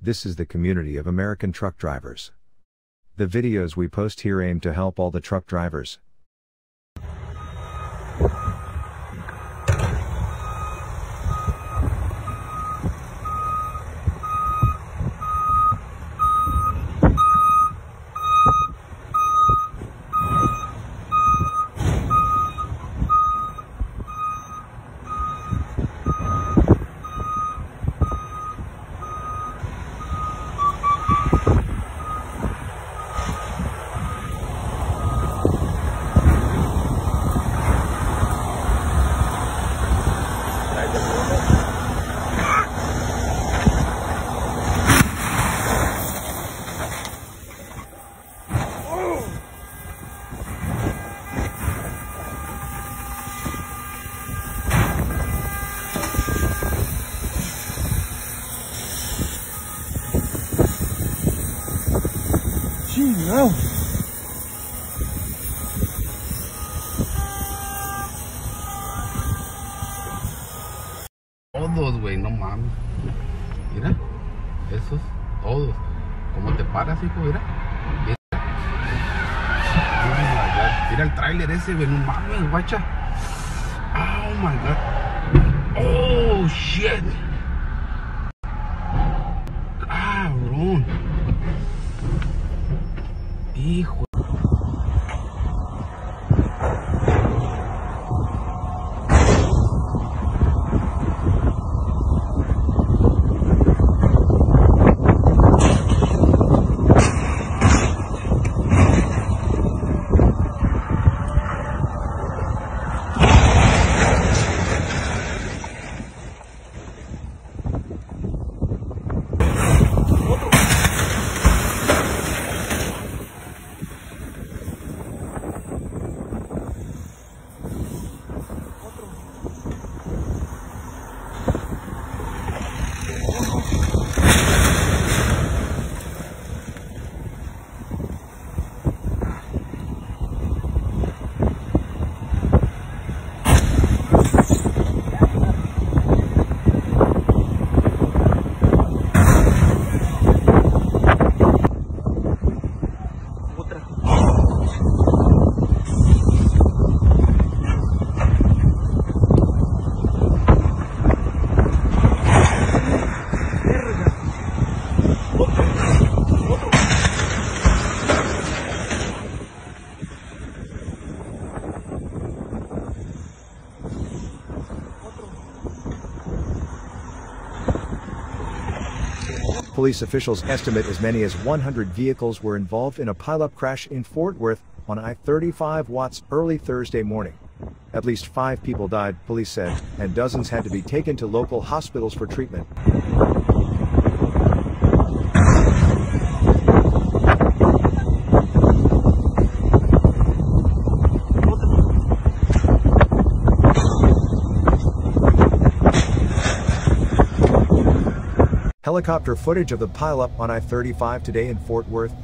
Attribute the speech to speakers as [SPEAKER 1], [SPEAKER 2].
[SPEAKER 1] This is the community of American truck drivers. The videos we post here aim to help all the truck drivers.
[SPEAKER 2] No.
[SPEAKER 3] Todos, güey, no mames. Mira, esos, todos. ¿Cómo te paras, hijo? Mira. Mira. Oh my God. Mira el tráiler ese, güey, no mames, guacha. Oh my God. Oh shit. Cabrón. Hijo.
[SPEAKER 1] Police officials estimate as many as 100 vehicles were involved in a pileup crash in Fort Worth on I-35W early Thursday morning. At least 5 people died, police said, and dozens had to be taken to local hospitals for treatment. Helicopter footage of the pileup on I-35 today in Fort Worth